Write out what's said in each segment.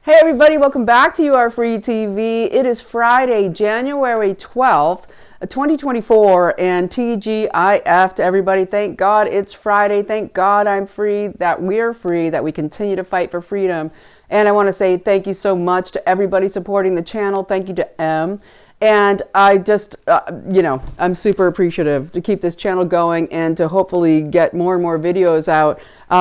Hey everybody, welcome back to You Are Free TV. It is Friday, January 12th, 2024, and TGIF to everybody. Thank God it's Friday. Thank God I'm free, that we're free, that we continue to fight for freedom. And I want to say thank you so much to everybody supporting the channel. Thank you to M. And I just, I'm super appreciative to keep this channel going and to hopefully get more and more videos out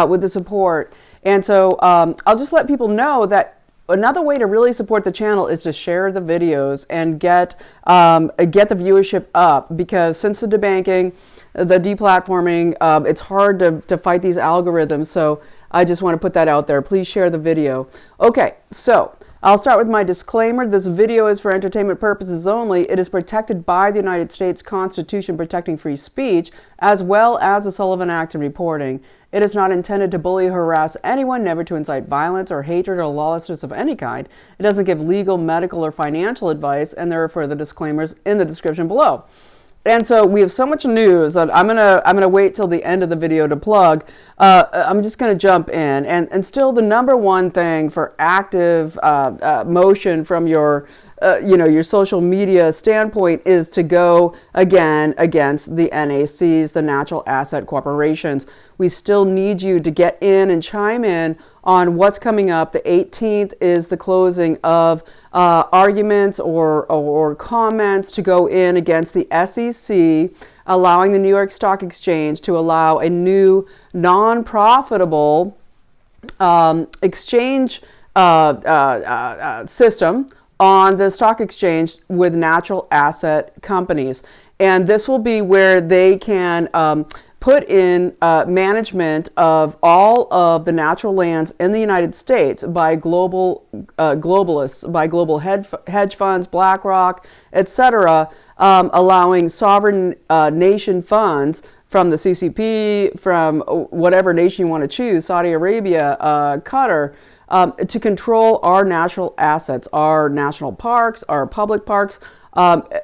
with the support. And so I'll just let people know that another way to really support the channel is to share the videos and get the viewership up, because since the debanking, the deplatforming, it's hard to fight these algorithms. So I just want to put that out there. Please share the video. Okay, so I'll start with my disclaimer. This video is for entertainment purposes only. It is protected by the United States Constitution protecting free speech, as well as the Sullivan Act and reporting. It is not intended to bully or harass anyone, never to incite violence or hatred or lawlessness of any kind. It doesn't give legal, medical, or financial advice, and there are further disclaimers in the description below. And so we have so much news that I'm gonna wait till the end of the video to plug. I'm just gonna jump in, and still the number one thing for active motion from your social media standpoint is to go again against the NACs, the natural asset corporations. We still need you to get in and chime in on what's coming up. The 18th is the closing of arguments or comments to go in against the SEC, allowing the New York Stock Exchange to allow a new non-profitable exchange system on the stock exchange with natural asset companies. And this will be where they can put in management of all of the natural lands in the United States by globalists, by global hedge funds, BlackRock, etc., allowing sovereign nation funds from the CCP, from whatever nation you want to choose, Saudi Arabia, Qatar, to control our natural assets, our national parks, our public parks,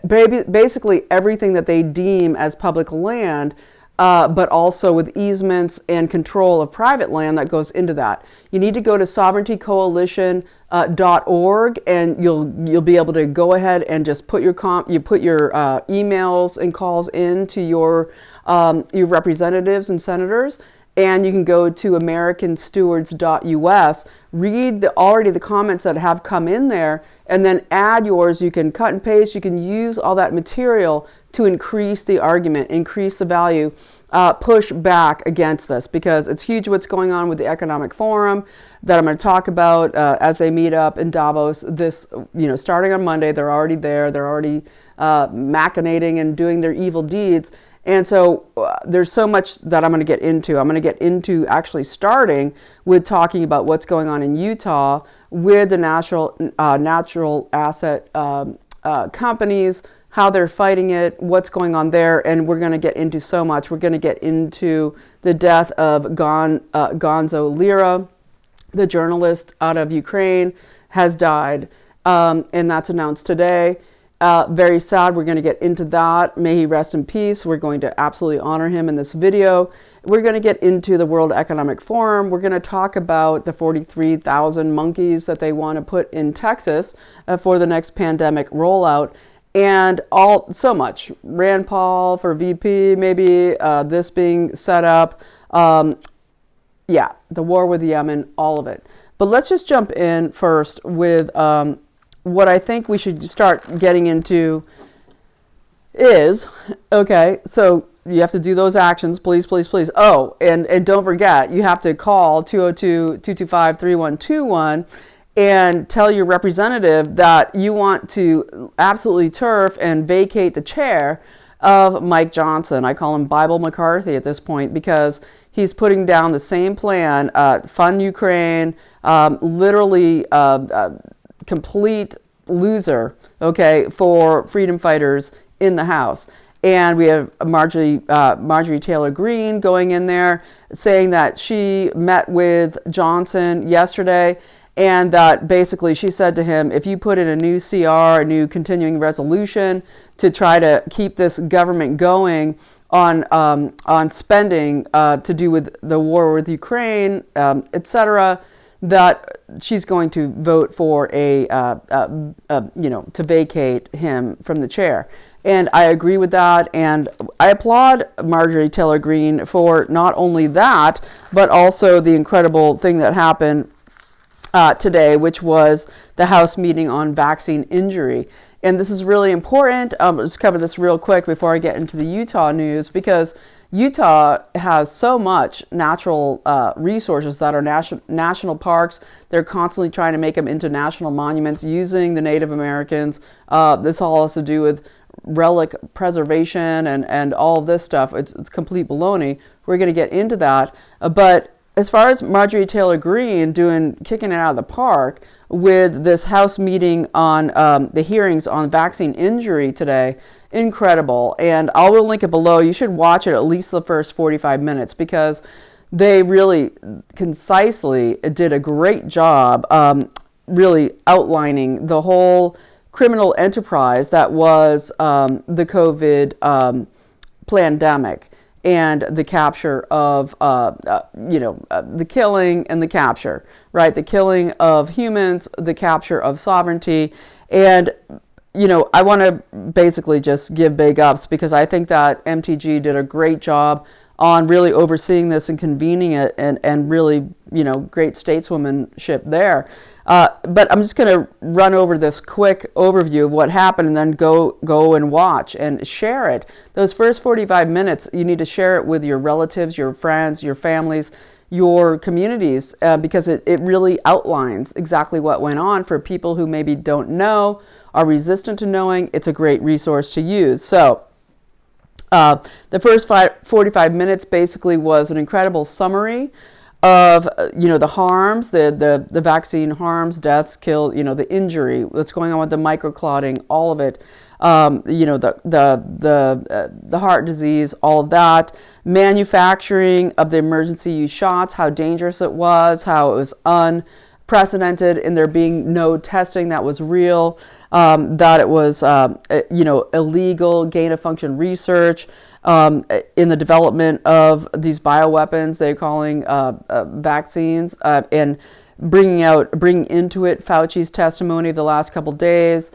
basically everything that they deem as public land, but also with easements and control of private land that goes into that. You need to go to sovereigntycoalition.org, and you'll be able to go ahead and just put your emails and calls in to your representatives and senators. And you can go to americanstewards.us, read already the comments that have come in there, and then add yours. You can cut and paste. You can use all that material to increase the argument, increase the value, push back against this, because it's huge what's going on with the Economic Forum that I'm going to talk about as they meet up in Davos. This, starting on Monday, they're already there. They're already machinating and doing their evil deeds. And so there's so much that I'm going to get into. I'm going to get into actually starting with talking about what's going on in Utah with the natural asset companies, how they're fighting it, what's going on there. And we're going to get into so much. We're going to get into the death of Gonzo Lira, the journalist out of Ukraine, has died. And that's announced today. Very sad. We're going to get into that. May he rest in peace. We're going to absolutely honor him in this video. We're going to get into the World Economic Forum. We're going to talk about the 43,000 monkeys that they want to put in Texas for the next pandemic rollout, and so much. Rand Paul for VP, maybe this being set up. The war with Yemen, all of it. But let's just jump in first with what I think we should start getting into is, okay, so you have to do those actions, please, please, please. Oh, and don't forget, you have to call 202-225-3121 and tell your representative that you want to absolutely turf and vacate the chair of Mike Johnson. I call him Bible McCarthy at this point, because he's putting down the same plan, fund Ukraine, literally complete loser, okay, for freedom fighters in the House. And we have Marjorie Taylor Greene going in there saying that she met with Johnson yesterday, and that basically she said to him, if you put in a new CR, a new continuing resolution to try to keep this government going on spending to do with the war with Ukraine, etc., that she's going to vote for to vacate him from the chair. And I agree with that, and I applaud Marjorie Taylor Greene for not only that, but also the incredible thing that happened today, which was the House meeting on vaccine injury. And this is really important. I'll just cover this real quick before I get into the Utah news, because Utah has so much natural resources that are national parks. They're constantly trying to make them into national monuments using the Native Americans. This all has to do with relic preservation and all of this stuff. It's complete baloney. We're going to get into that. But as far as Marjorie Taylor Greene kicking it out of the park with this House meeting on the hearings on vaccine injury today, incredible. And I will link it below. You should watch it at least the first 45 minutes, because they really concisely did a great job really outlining the whole criminal enterprise that was the COVID pandemic and the capture of, the killing and the capture, right? The killing of humans, the capture of sovereignty. And, I want to basically just give big ups, because I think that MTG did a great job on really overseeing this and convening it, and really, great stateswomanship there. But I'm just going to run over this quick overview of what happened, and then go and watch and share it. Those first 45 minutes, you need to share it with your relatives, your friends, your families, your communities, because it really outlines exactly what went on for people who maybe don't know, are resistant to knowing. It's a great resource to use. So the first 45 minutes basically was an incredible summary of the harms, the vaccine harms, deaths, kill, the injury, what's going on with the microclotting, all of it, the heart disease, all of that, manufacturing of the emergency use shots, how dangerous it was, how it was unprecedented in there being no testing that was real, that it was illegal gain of function research. In the development of these bioweapons, they're calling vaccines, and bringing into it Fauci's testimony of the last couple days,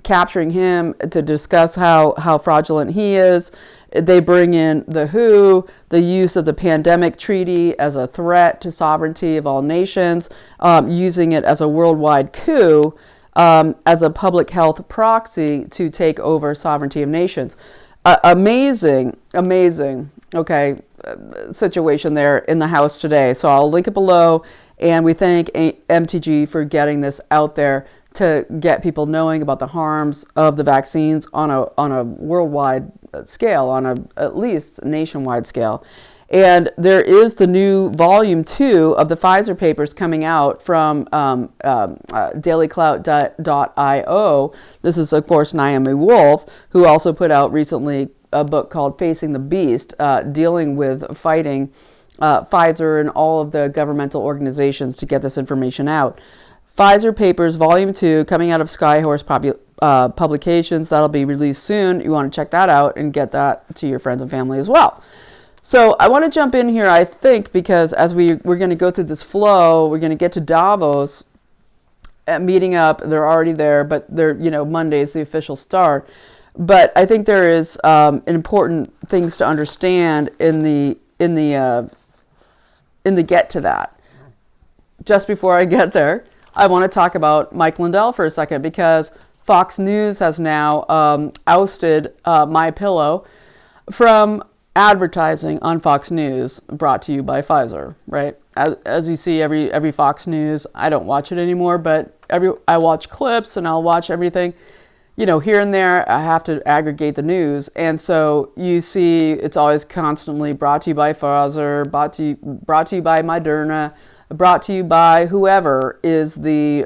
capturing him to discuss how fraudulent he is. They bring in the WHO, the use of the pandemic treaty as a threat to sovereignty of all nations, using it as a worldwide coup, as a public health proxy to take over sovereignty of nations. Amazing, okay, situation there in the House today. So I'll link it below, and we thank MTG for getting this out there to get people knowing about the harms of the vaccines on a worldwide scale, on at least nationwide scale. And there is the new volume 2 of the Pfizer papers coming out from dailyclout.io. This is, of course, Naomi Wolf, who also put out recently a book called Facing the Beast, dealing with fighting Pfizer and all of the governmental organizations to get this information out. Pfizer papers, volume 2, coming out of Skyhorse Publications. That'll be released soon. You want to check that out and get that to your friends and family as well. So I want to jump in here, I think, because as we're going to go through this flow, we're going to get to Davos, meeting up. They're already there, but Monday is the official start. But I think there is important things to understand in the get to that. Just before I get there, I want to talk about Mike Lindell for a second, because Fox News has now ousted MyPillow from advertising on Fox News, brought to you by Pfizer, right? As you see, every Fox News, I don't watch it anymore, but I watch clips and I'll watch everything. Here and there, I have to aggregate the news. And so you see it's always constantly brought to you by Pfizer, brought to you by Moderna, brought to you by whoever is the,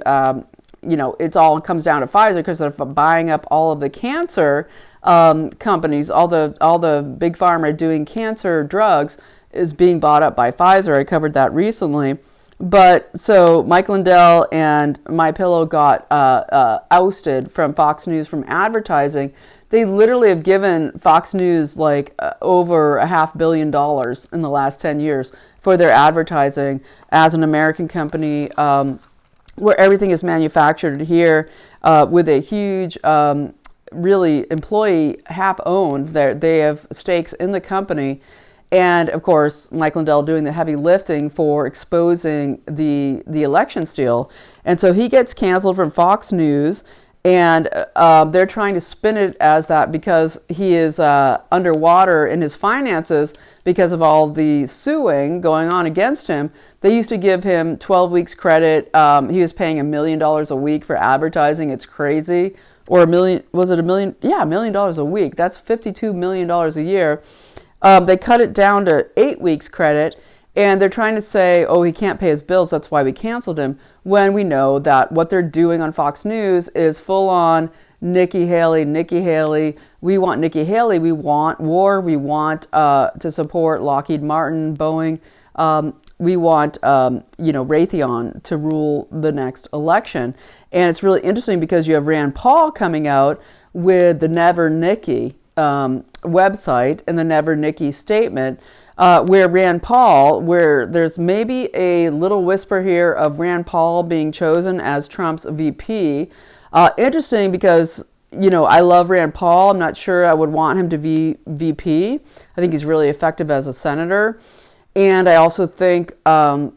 it all comes down to Pfizer, because they're buying up all of the cancer companies, all the big pharma doing cancer drugs is being bought up by Pfizer. I covered that recently. But so Mike Lindell and MyPillow got ousted from Fox News from advertising. They literally have given Fox News over $500 million in the last 10 years for their advertising as an American company, where everything is manufactured here, with a huge, really employee half owned. They have stakes in the company. And of course, Mike Lindell doing the heavy lifting for exposing the election steal. And so he gets canceled from Fox News, and they're trying to spin it as that because he is underwater in his finances because of all the suing going on against him. They used to give him 12 weeks credit. He was paying $1 million a week for advertising. It's crazy. Or $1 million, was it $1 million? Yeah, $1 million a week. That's $52 million a year. They cut it down to 8 weeks credit, and they're trying to say, oh, he can't pay his bills, that's why we canceled him, when we know that what they're doing on Fox News is full-on Nikki Haley. We want Nikki Haley. We want war. We want to support Lockheed Martin, Boeing. We want, Raytheon to rule the next election. And it's really interesting because you have Rand Paul coming out with the Never Nikki website and the Never Nikki statement, where there's maybe a little whisper here of Rand Paul being chosen as Trump's VP. Interesting because, I love Rand Paul. I'm not sure I would want him to be VP. I think he's really effective as a senator. And I also think that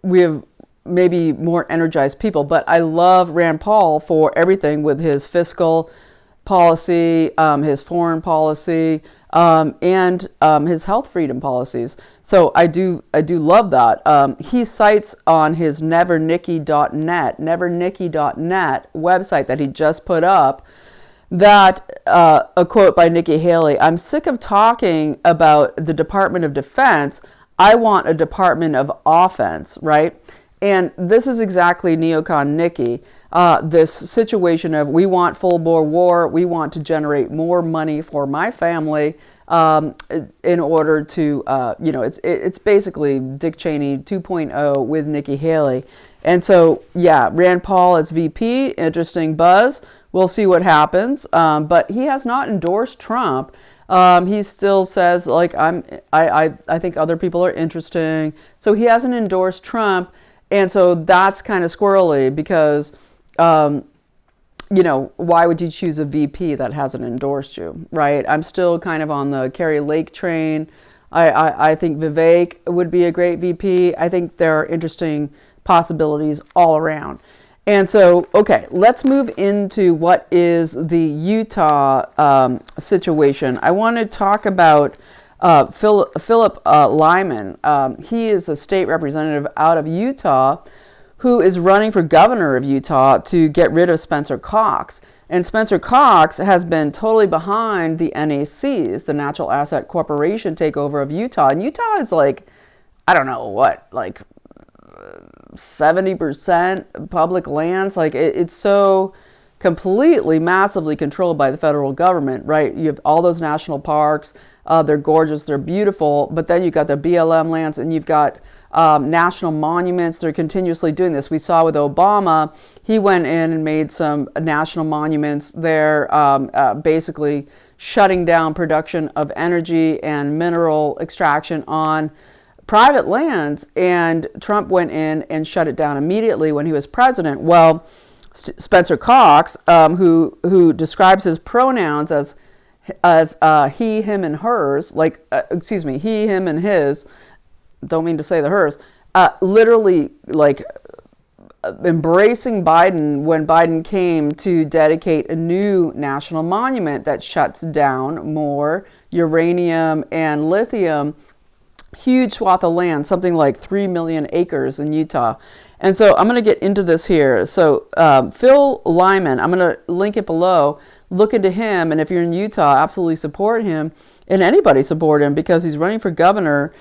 we have maybe more energized people. But I love Rand Paul for everything with his fiscal policy, his foreign policy, and his health freedom policies. So I do love that. He cites on his nevernikki.net website that he just put up, that a quote by Nikki Haley: "I'm sick of talking about the Department of Defense. I want a Department of Offense," right? And this is exactly neocon Nikki. This situation of, we want full-bore war, we want to generate more money for my family in order to, it's basically Dick Cheney 2.0 with Nikki Haley. And so, yeah, Rand Paul as VP, interesting buzz. We'll see what happens. But he has not endorsed Trump. He still says, I think other people are interesting. So he hasn't endorsed Trump. And so that's kind of squirrely because, why would you choose a VP that hasn't endorsed you, right? I'm still kind of on the Carrie Lake train. I think Vivek would be a great VP. I think there are interesting possibilities all around. And so, okay, let's move into what is the Utah situation. I want to talk about Philip Lyman. He is a state representative out of Utah who is running for governor of Utah to get rid of Spencer Cox. And Spencer Cox has been totally behind the NACs, the Natural Asset Corporation takeover of Utah. And Utah is 70% public lands. It's so completely, massively controlled by the federal government, right? You have all those national parks. They're gorgeous, they're beautiful, but then you've got the BLM lands and you've got national monuments. They're continuously doing this. We saw with Obama, he went in and made some national monuments there, basically shutting down production of energy and mineral extraction on private lands, and Trump went in and shut it down immediately when he was president. Well, Spencer Cox, who describes his pronouns as he, him, and hers, he, him, and his, don't mean to say the hers, literally embracing Biden when Biden came to dedicate a new national monument that shuts down more uranium and lithium, huge swath of land, something like 3 million acres in Utah. And so I'm going to get into this here. So Phil Lyman, I'm going to link it below. Look into him, and if you're in Utah, absolutely support him, and anybody support him, because he's running for governor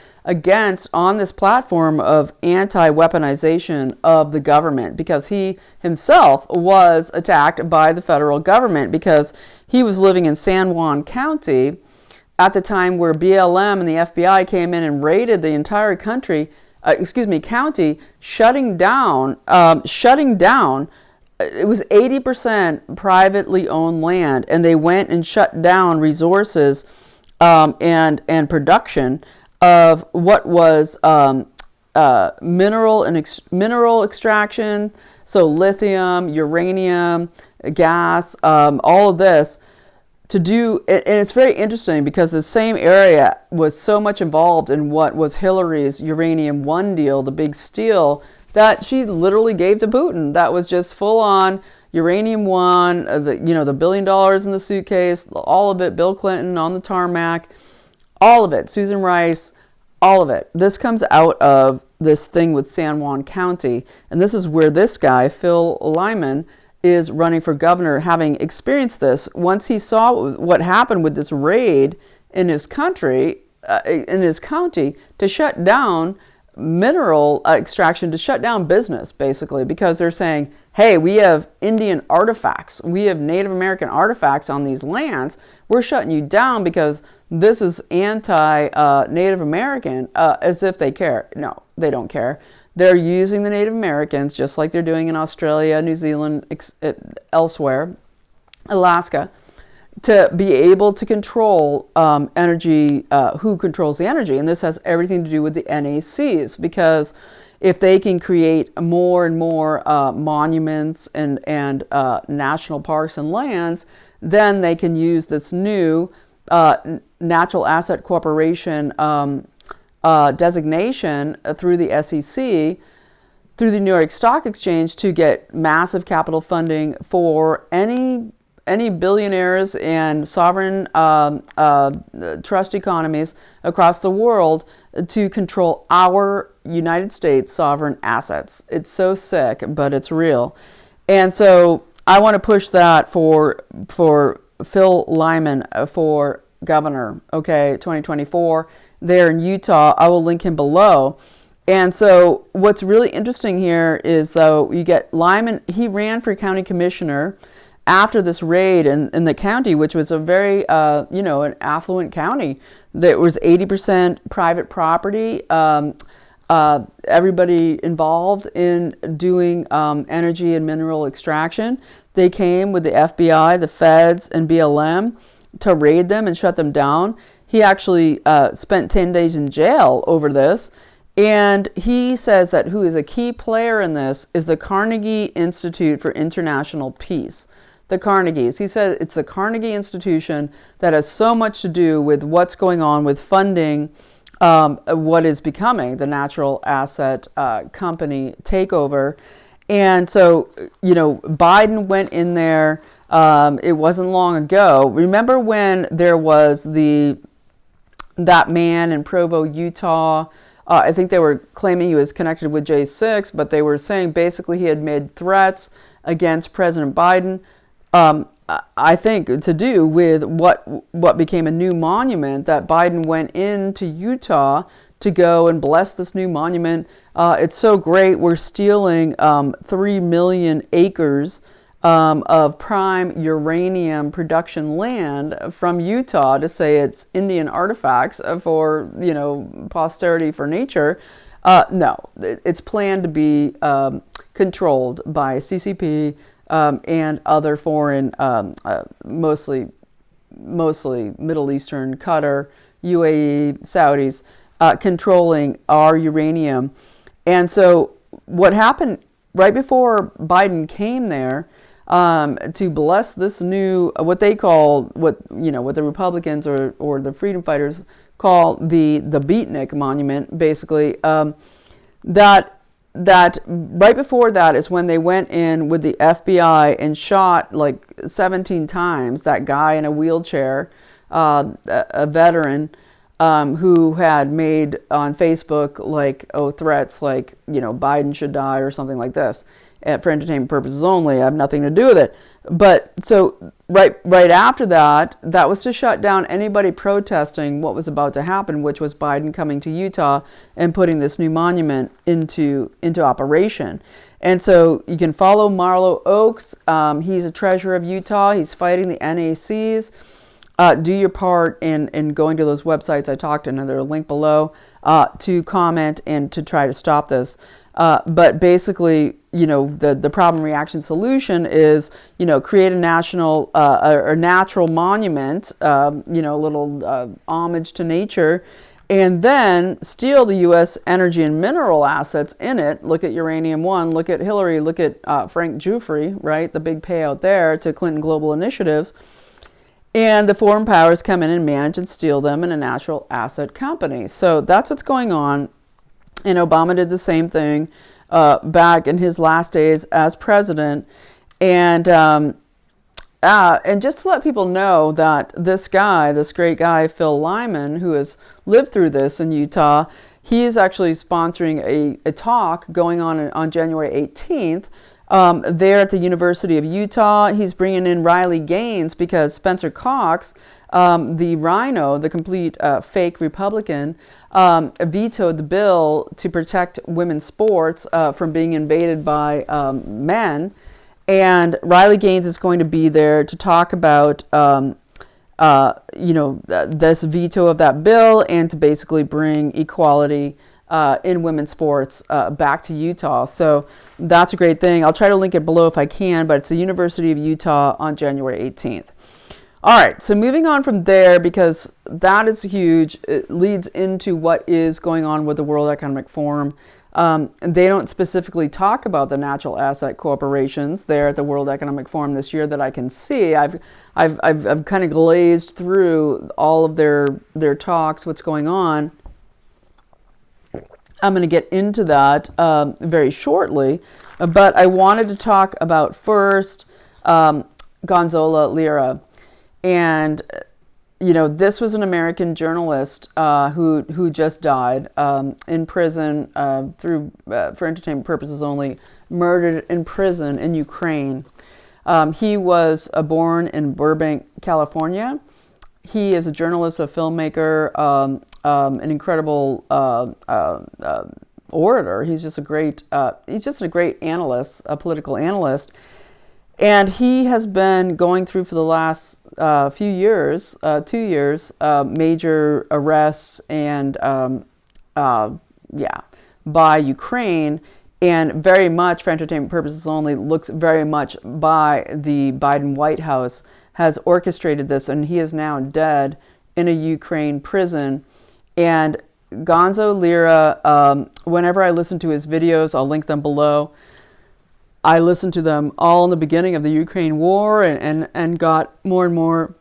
on this platform of anti-weaponization of the government, because he himself was attacked by the federal government because he was living in San Juan County at the time where BLM and the FBI came in and raided the entire county, shutting down. It was 80% privately owned land, and they went and shut down resources and production of what was mineral extraction, so lithium, uranium, gas, all of this to do. And it's very interesting because the same area was so much involved in what was Hillary's Uranium One deal, the big steal that she literally gave to Putin. That was just full on Uranium One, the $1 billion in the suitcase, all of it. Bill Clinton on the tarmac, all of it. Susan Rice, all of it. This comes out of this thing with San Juan County, and this is where this guy, Phil Lyman, is running for governor, having experienced this. Once he saw what happened with this raid in his country, in his county, to shut down mineral extraction, to shut down business, basically, because they're saying, hey, we have Indian artifacts, we have Native American artifacts on these lands, we're shutting you down because this is anti-Native American, as if they care. No, they don't care. They're using the Native Americans, just like they're doing in Australia, New Zealand, elsewhere, Alaska, to be able to control energy, who controls the energy. And this has everything to do with the NACs, because if they can create more and more monuments and national parks and lands, then they can use this new Natural Asset Corporation designation through the SEC, through the New York Stock Exchange, to get massive capital funding for any billionaires and sovereign trust economies across the world to control our United States sovereign assets. It's so sick, but it's real. And so I want to push that for Phil Lyman for governor, okay, 2024, there in Utah. I will link him below. And so what's really interesting here is, though, you get Lyman. He ran for county commissioner after this raid in the county, which was a very, an affluent county. There was 80% private property. Everybody involved in doing energy and mineral extraction, they came with the FBI, the feds, and BLM to raid them and shut them down. He actually spent 10 days in jail over this. And he says that who is a key player in this is the Carnegie Institute for International Peace. The Carnegies. He said it's the Carnegie Institution that has so much to do with what's going on with funding what is becoming the natural asset company takeover. And so, Biden went in there. It wasn't long ago. Remember when there was that man in Provo, Utah? I think they were claiming he was connected with J6, but they were saying basically he had made threats against President Biden. I think to do with what became a new monument that Biden went into Utah to go and bless this new monument. It's so great. We're stealing 3 million acres of prime uranium production land from Utah to say it's Indian artifacts for, posterity for nature. No, it's planned to be controlled by CCP and other foreign, mostly Middle Eastern, Qatar, UAE, Saudis, controlling our uranium. And so what happened right before Biden came there to bless this new, what they call, what the Republicans or the freedom fighters call the Beatnik Monument, basically, that right before that is when they went in with the FBI and shot like 17 times that guy in a wheelchair, a veteran who had made on Facebook threats like, Biden should die or something like this. For entertainment purposes only. I have nothing to do with it. But so right after that was to shut down anybody protesting what was about to happen, which was Biden coming to Utah and putting this new monument into operation. And so you can follow Marlo Oaks. He's a treasurer of Utah. He's fighting the NACs. Do your part in going to those websites I talked in, and there's a link below to comment and to try to stop this. But basically, the problem, reaction, solution is, create a national or natural monument, a little homage to nature, and then steal the U.S. energy and mineral assets in it. Look at Uranium One, look at Hillary, look at Frank Giuffre, right? The big payout there to Clinton Global Initiatives. And the foreign powers come in and manage and steal them in a natural asset company. So that's what's going on. And Obama did the same thing back in his last days as president. And just to let people know that this guy, this great guy, Phil Lyman, who has lived through this in Utah, he is actually sponsoring a talk going on January 18th there at the University of Utah. He's bringing in Riley Gaines because Spencer Cox, the rhino, the complete fake Republican, vetoed the bill to protect women's sports from being invaded by men. And Riley Gaines is going to be there to talk about, this veto of that bill and to basically bring equality in women's sports back to Utah. So that's a great thing. I'll try to link it below if I can, but it's the University of Utah on January 18th. All right, so moving on from there, because that is huge, it leads into what is going on with the World Economic Forum. They don't specifically talk about the natural asset corporations there at the World Economic Forum this year that I can see. I've kind of glazed through all of their talks, what's going on. I'm going to get into that very shortly, but I wanted to talk about first Gonzola Lira. And this was an American journalist who just died in prison for entertainment purposes only, murdered in prison in Ukraine. He was born in Burbank, California. He is a journalist, a filmmaker, an incredible orator. He's just a great analyst, a political analyst. And he has been going through for the last few years, 2 years, major arrests and, by Ukraine, and very much, for entertainment purposes only, looks very much by the Biden White House has orchestrated this, and he is now dead in a Ukraine prison. And Gonzo Lira, whenever I listen to his videos, I'll link them below. I listened to them all in the beginning of the Ukraine war and got more and more,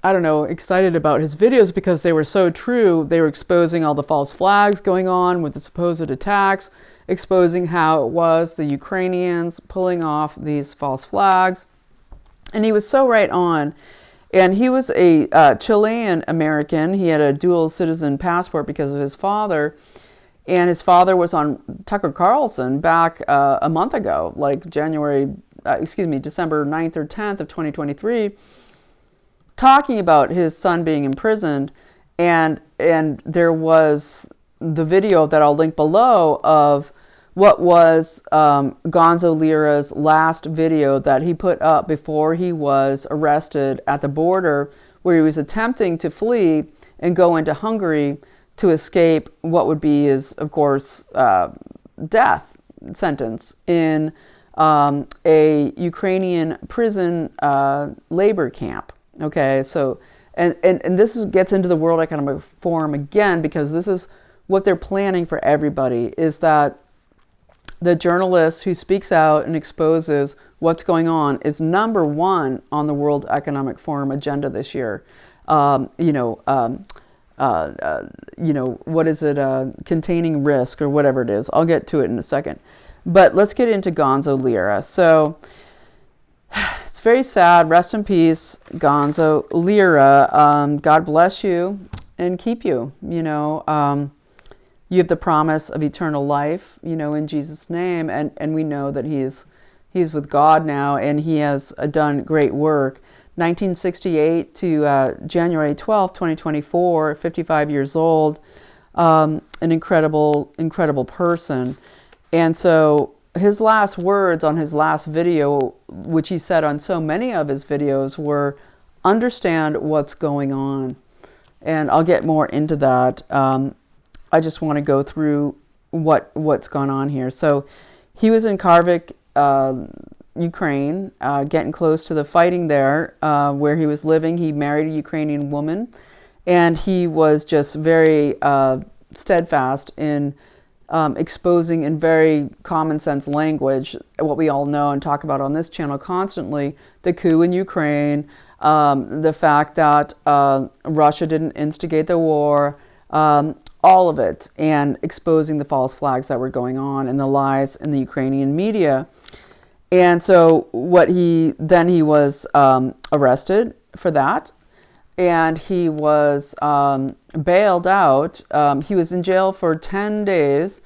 excited about his videos because they were so true. They were exposing all the false flags going on with the supposed attacks, exposing how it was the Ukrainians pulling off these false flags. And he was so right on. And he was a Chilean American. He had a dual citizen passport because of his father. And his father was on Tucker Carlson back a month ago, like December 9th or 10th of 2023, talking about his son being imprisoned. And there was the video that I'll link below of what was Gonzo Lira's last video that he put up before he was arrested at the border, where he was attempting to flee and go into Hungary to escape what would be his, of course, death sentence in a Ukrainian prison labor camp. Okay, so, and this gets into the World Economic Forum again, because this is what they're planning for everybody, is that the journalist who speaks out and exposes what's going on is number one on the World Economic Forum agenda this year. What is it, containing risk or whatever it is. I'll get to it in a second. But let's get into Gonzo Lira. So it's very sad. Rest in peace, Gonzo Lira. God bless you and keep you. You have the promise of eternal life, in Jesus' name. And we know that he's with God now, and he has done great work. 1968 to January 12th, 2024, 55 years old, an incredible person. And so his last words on his last video, which he said on so many of his videos, were, understand what's going on. And I'll get more into that. I just want to go through what's gone on here. So he was in Kharkiv, Ukraine, getting close to the fighting there, where he was living. He married a Ukrainian woman, And he was just very steadfast in exposing in very common sense language what we all know and talk about on this channel constantly, the coup in Ukraine, the fact that Russia didn't instigate the war, all of it, and exposing the false flags that were going on and the lies in the Ukrainian media. And so he was arrested for that, and he was bailed out. He was in jail for 10 days,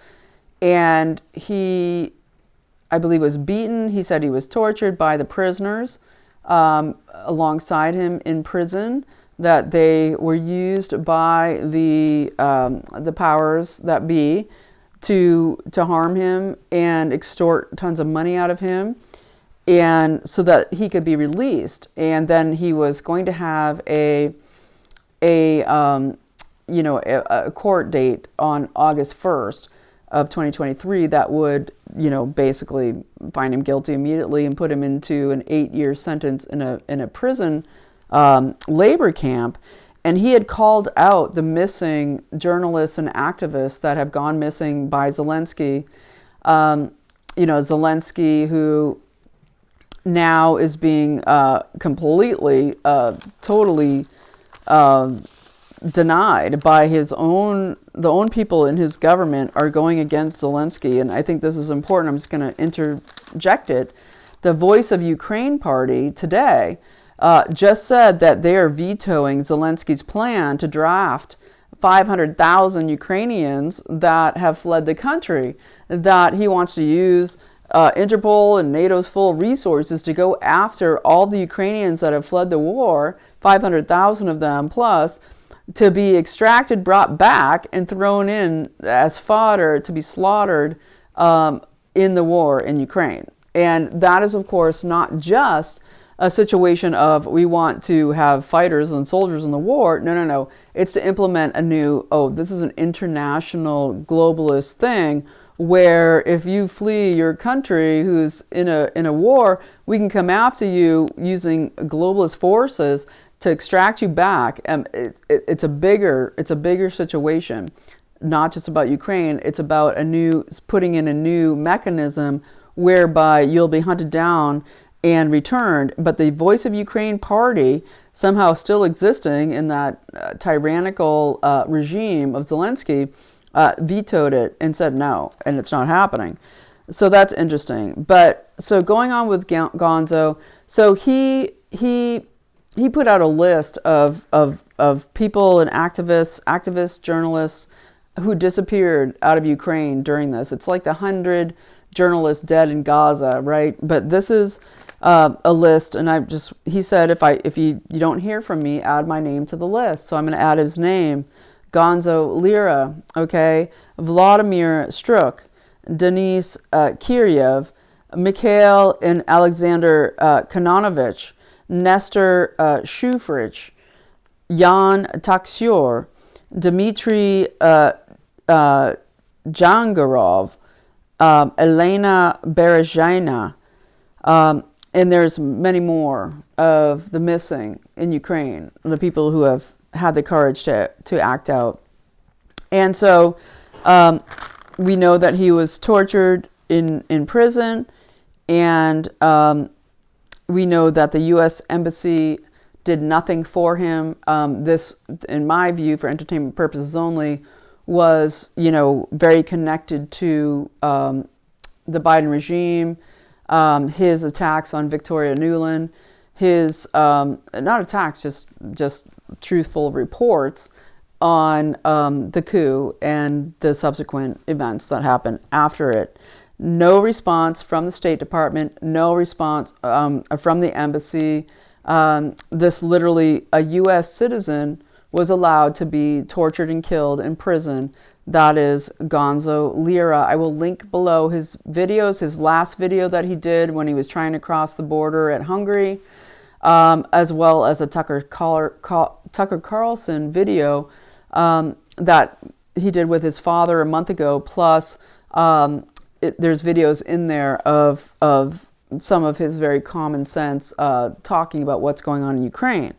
and I believe, was beaten. He said he was tortured by the prisoners alongside him in prison, that they were used by the powers that be to harm him and extort tons of money out of him, and so that he could be released. And then he was going to have a court date on August 1st of 2023 that would, basically find him guilty immediately and put him into an 8-year sentence in a prison labor camp. And he had called out the missing journalists and activists that have gone missing by Zelensky. Zelensky, who now is being completely, totally denied by the own people in his government are going against Zelensky. And I think this is important. I'm just going to interject it. The Voice of Ukraine party today just said that they are vetoing Zelensky's plan to draft 500,000 Ukrainians that have fled the country, that he wants to use Interpol and NATO's full resources to go after all the Ukrainians that have fled the war, 500,000 of them plus, to be extracted, brought back, and thrown in as fodder to be slaughtered in the war in Ukraine. And that is, of course, not just a situation of we want to have fighters and soldiers in the war. No. It's to implement this is an international globalist thing where if you flee your country who's in a war, we can come after you using globalist forces to extract you back. It's a bigger situation, not just about Ukraine. It's about putting in a new mechanism whereby you'll be hunted down and returned. But the Voice of Ukraine party, somehow still existing in that tyrannical regime of Zelensky, vetoed it and said no, and it's not happening. So that's interesting. But so going on with Gonzo, so he put out a list of people and activists, journalists who disappeared out of Ukraine during this. It's like the 100 journalists dead in Gaza, right? But this is a list, and he said, if you don't hear from me, add my name to the list. So I'm going to add his name: Gonzola Lira, okay, Vladimir Struk, Denis Kiryev, Mikhail and Alexander Kanonovich, Nestor Shufrich, Jan Taksur, Dmitry Jangarov, Elena Berezhina, and there's many more of the missing in Ukraine, the people who have had the courage to act out. And so we know that he was tortured in prison, and we know that the U.S. Embassy did nothing for him. This, in my view, for entertainment purposes only, was, very connected to the Biden regime, his attacks on Victoria Nuland, his, not attacks, just truthful reports on the coup and the subsequent events that happened after it. No response from the State Department, no response from the embassy. This literally, a U.S. citizen was allowed to be tortured and killed in prison. That is Gonzo Lira. I will link below his videos, his last video that he did when he was trying to cross the border at Hungary, as well as a Tucker Carlson video that he did with his father a month ago, plus there's videos in there of some of his very common sense talking about what's going on in Ukraine.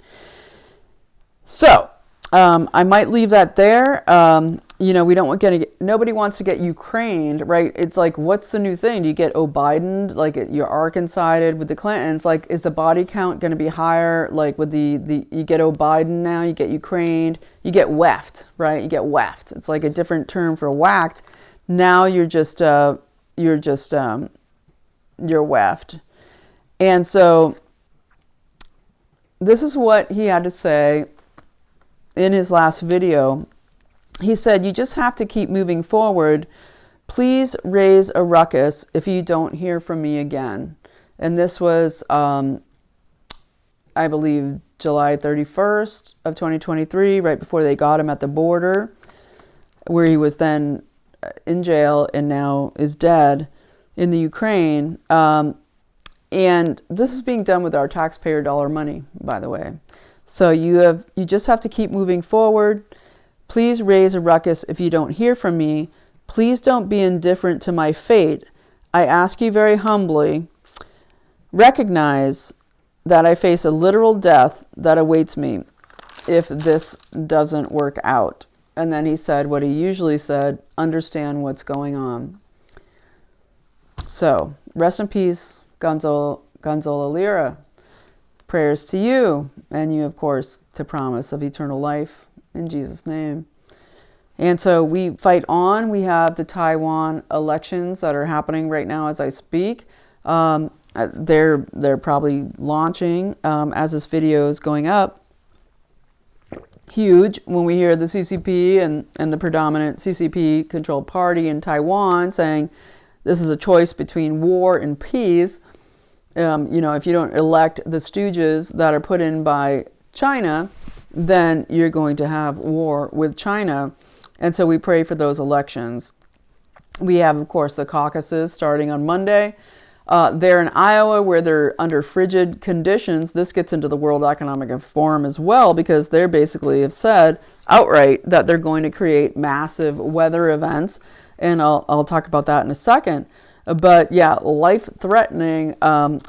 So I might leave that there. We don't want nobody wants to get Ukrained, right? It's like, what's the new thing? Do you get Biden, like you're Arkansided with the Clintons? Like, is the body count going to be higher? Like with you get Biden now, you get Ukrained, you get WEFed, right? You get WEFed. It's like a different term for whacked. Now you're WEFed. And so this is what he had to say in his last video. He said, "You just have to keep moving forward. Please raise a ruckus if you don't hear from me again." And this was, I believe, July 31st of 2023, right before they got him at the border, where he was then in jail and now is dead in the Ukraine. And this is being done with our taxpayer dollar money, by the way. So you just have to keep moving forward. Please raise a ruckus if you don't hear from me. Please don't be indifferent to my fate. I ask you very humbly, recognize that I face a literal death that awaits me if this doesn't work out. And then he said what he usually said, understand what's going on. So, rest in peace, Gonzola Lira. Prayers to you, and you, of course, to promise of eternal life in Jesus' name. And so we fight on. We have the Taiwan elections that are happening right now as I speak. They're probably launching as this video is going up. Huge when we hear the CCP and the predominant CCP-controlled party in Taiwan saying this is a choice between war and peace. If you don't elect the stooges that are put in by China, then you're going to have war with China. And so we pray for those elections. We have, of course, the caucuses starting on Monday. They're in Iowa where they're under frigid conditions. This gets into the World Economic Forum as well, because they basically have said outright that they're going to create massive weather events. And I'll talk about that in a second. But yeah, life-threatening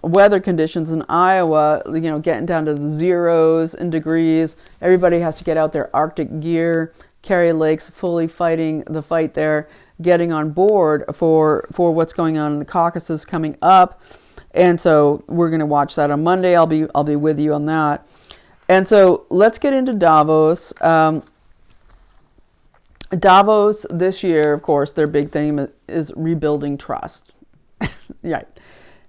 weather conditions in Iowa, getting down to the zeros in degrees. Everybody has to get out their Arctic gear. Carrie Lake's fully fighting the fight there, getting on board for what's going on in the caucuses coming up. And so we're going to watch that on Monday. I'll be with you on that. And so let's get into Davos. Davos this year, of course, their big theme is rebuilding trust. Right.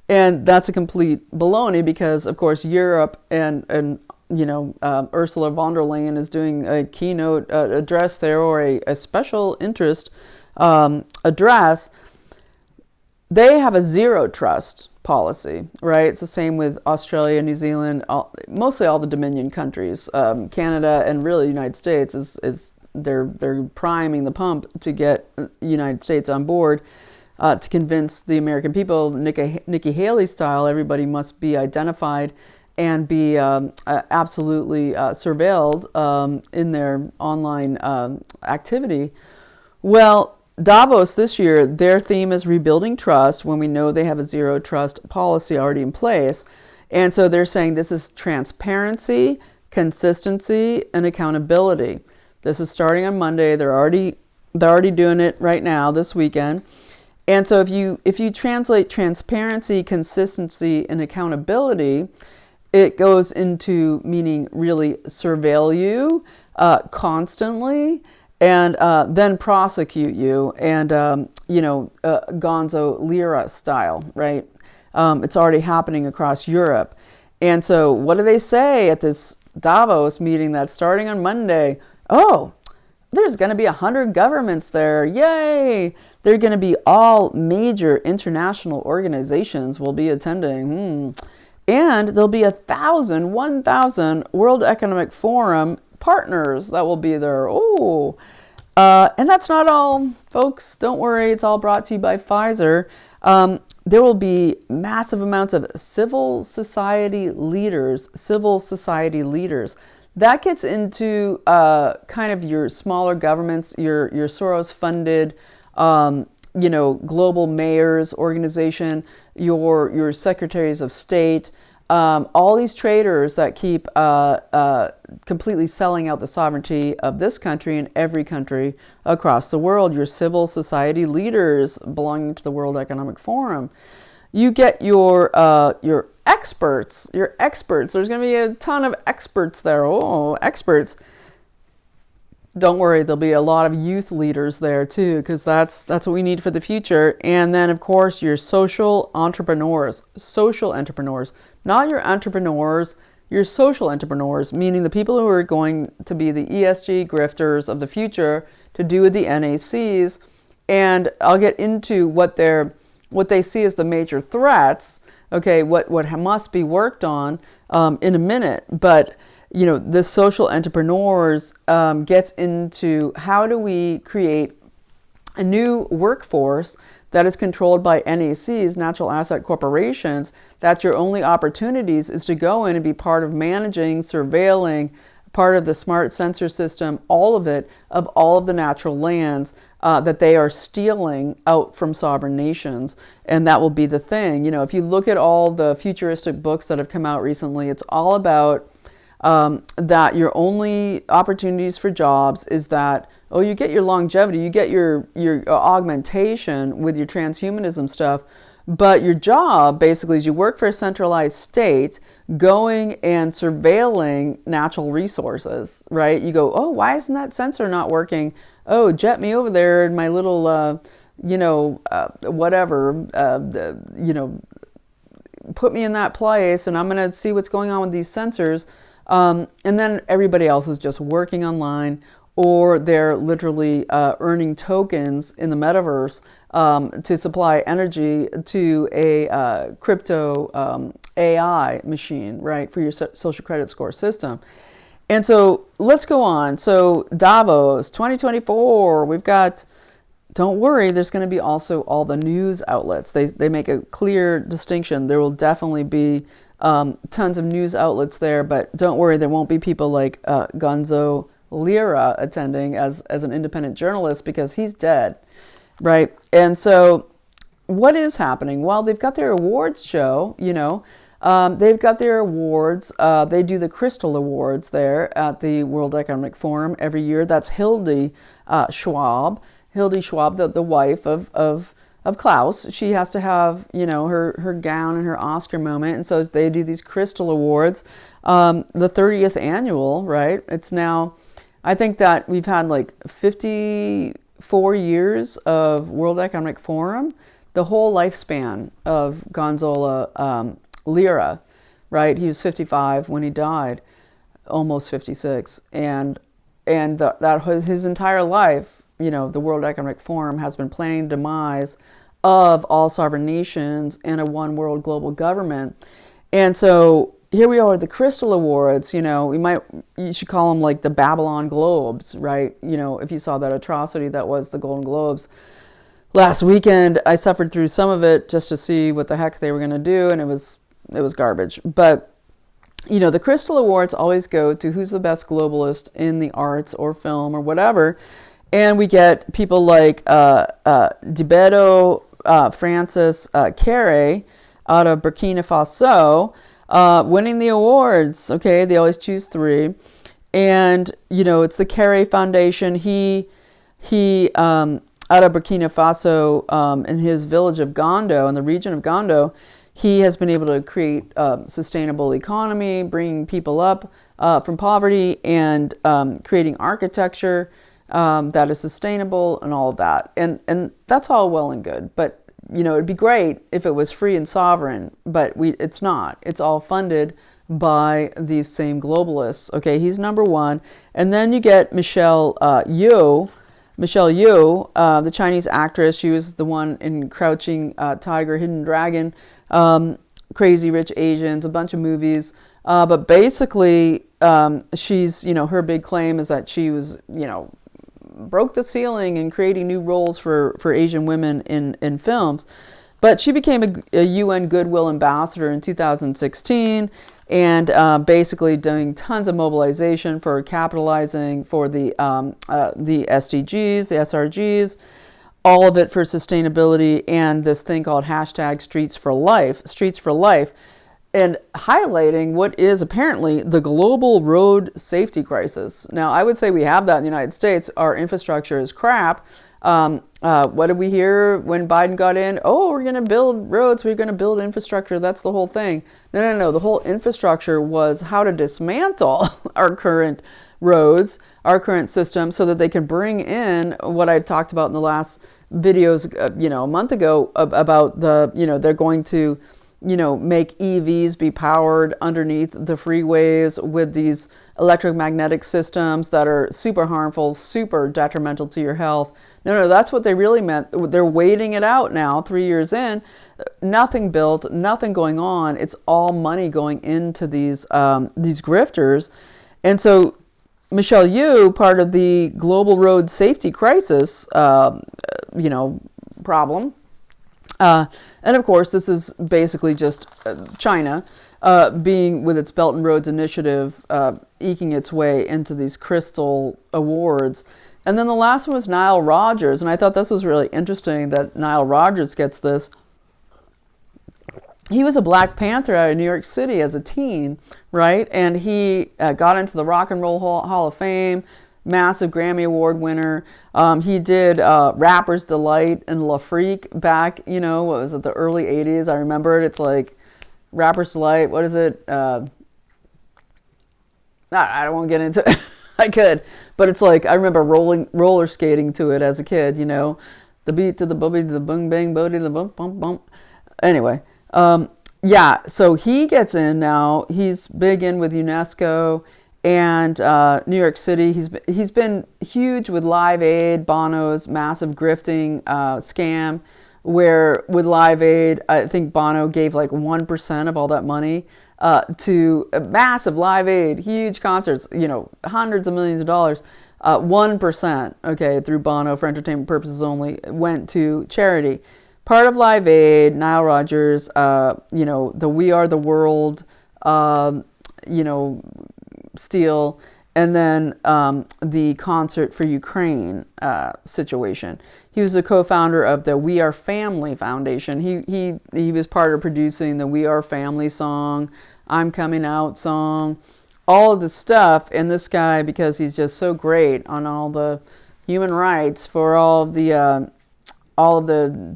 And that's a complete baloney because, of course, Europe and Ursula von der Leyen is doing a keynote address there, or a special interest address. They have a zero trust policy, right? It's the same with Australia, New Zealand, mostly all the Dominion countries. Canada and really the United States is they're priming the pump to get the United States on board to convince the American people, Nikki Haley style, everybody must be identified and be absolutely surveilled in their online activity. Well, Davos this year, their theme is rebuilding trust when we know they have a zero trust policy already in place. And so they're saying this is transparency, consistency, and accountability. This is starting on Monday. They're already doing it right now this weekend. And so if you translate transparency, consistency, and accountability, it goes into meaning really surveil you constantly and then prosecute you, and Gonzo Lira style, right? It's already happening across Europe. And so what do they say at this Davos meeting that's starting on Monday? Oh, there's going to be 100 governments there. Yay! They're going to be all major international organizations will be attending. And there'll be 1,000 World Economic Forum partners that will be there. Oh, and that's not all, folks. Don't worry. It's all brought to you by Pfizer. There will be massive amounts of civil society leaders. That gets into kind of your smaller governments, your Soros-funded, global mayors organization, your secretaries of state, all these traders that keep completely selling out the sovereignty of this country and every country across the world, your civil society leaders belonging to the World Economic Forum. You get your experts. There's going to be a ton of experts there. Oh, experts. Don't worry, there'll be a lot of youth leaders there too, because that's what we need for the future. And then, of course, your social entrepreneurs, not your entrepreneurs, your social entrepreneurs, meaning the people who are going to be the ESG grifters of the future to do with the NACs. And I'll get into what they see as the major threats, okay, what must be worked on in a minute. But the social entrepreneurs gets into how do we create a new workforce that is controlled by NACs, natural asset corporations, that your only opportunities is to go in and be part of managing, surveilling, part of the smart sensor system, all of it, of all of the natural lands that they are stealing out from sovereign nations. And that will be the thing. If you look at all the futuristic books that have come out recently, it's all about that your only opportunities for jobs is that, you get your longevity, you get your augmentation with your transhumanism stuff, but your job basically is you work for a centralized state going and surveilling natural resources, right? You go, why isn't that sensor not working? Jet me over there in my little, put me in that place and I'm going to see what's going on with these sensors. And then everybody else is just working online, or they're literally earning tokens in the metaverse to supply energy to a crypto AI machine, right, for your social credit score system. And so let's go on. So Davos 2024, we've got, don't worry, there's going to be also all the news outlets. They make a clear distinction. There will definitely be tons of news outlets there, but don't worry, there won't be people like Gonzola Lira attending as an independent journalist because he's dead, right? And so what is happening? Well, they've got their awards show, they've got their awards. They do the Crystal Awards there at the World Economic Forum every year. That's Hildy Schwab, the wife of Klaus. She has to have, her gown and her Oscar moment. And so they do these Crystal Awards, the 30th annual, right? It's now, I think that we've had like 54 years of World Economic Forum, the whole lifespan of Gonzola Lira, right? He was 55 when he died, almost 56. And that was his entire life. The World Economic Forum has been planning the demise of all sovereign nations and a one world global government. And so here we are at the Crystal Awards. You should call them like the Babylon Globes, right? If you saw that atrocity that was the Golden Globes last weekend, I suffered through some of it just to see what the heck they were going to do, and it was garbage. But the Crystal Awards always go to who's the best globalist in the arts or film or whatever. And we get people like Dibedo Francis Kere out of Burkina Faso winning the awards. Okay, they always choose 3. And, it's the Kere Foundation. He out of Burkina Faso in his village of Gondo, in the region of Gondo, he has been able to create a sustainable economy, bringing people up from poverty and creating architecture that is sustainable and all of that. And that's all well and good. But, it'd be great if it was free and sovereign, but it's not. It's all funded by these same globalists. Okay, he's number 1. And then you get Michelle Yeoh, the Chinese actress. She was the one in Crouching Tiger, Hidden Dragon, Crazy Rich Asians, a bunch of movies. But basically, she's, her big claim is that she was, broke the ceiling in creating new roles for Asian women in films. But she became a UN Goodwill Ambassador in 2016 and basically doing tons of mobilization for capitalizing for the SDGs, the SRGs, all of it for sustainability and this thing called hashtag Streets for Life. Streets for Life. and highlighting what is apparently the global road safety crisis. Now, I would say we have that in the United States. Our infrastructure is crap. What did we hear when Biden got in? Oh, we're going to build roads. We're going to build infrastructure. That's the whole thing. No. The whole infrastructure was how to dismantle our current roads, our current system, so that they can bring in what I talked about in the last videos, a month ago about they're going to, make EVs be powered underneath the freeways with these electromagnetic systems that are super harmful, super detrimental to your health. No, that's what they really meant. They're waiting it out now, 3 years in. Nothing built, nothing going on. It's all money going into these grifters. And so Michelle Yu, part of the global road safety crisis, problem. And of course, this is basically just China being with its Belt and Roads Initiative, eking its way into these crystal awards. And then the last one was Nile Rodgers. And I thought this was really interesting that Nile Rodgers gets this. He was a Black Panther out of New York City as a teen, right? And he got into the Rock and Roll Hall of Fame, massive Grammy Award winner. He did Rapper's Delight and La Freak back, what was it, the early 80s? I remember it. It's like Rapper's Delight. What is it? I don't want to get into it. I could. But it's like, I remember roller skating to it as a kid, the beat to the boogie to the boom bang booty to the bump bump bump. Anyway, so he gets in now. He's big in with UNESCO and New York City. He's been huge with Live Aid, Bono's massive grifting scam, where with Live Aid, I think Bono gave like 1% of all that money to a massive Live Aid, huge concerts, hundreds of millions of dollars. 1%, okay, through Bono for entertainment purposes only, went to charity. Part of Live Aid, Nile Rodgers, the We Are the World, steal, and then the Concert for Ukraine situation. He was a co-founder of the We Are Family Foundation. He was part of producing the We Are Family song, I'm Coming Out song, all of this stuff. And this guy, because he's just so great on all the human rights for all of the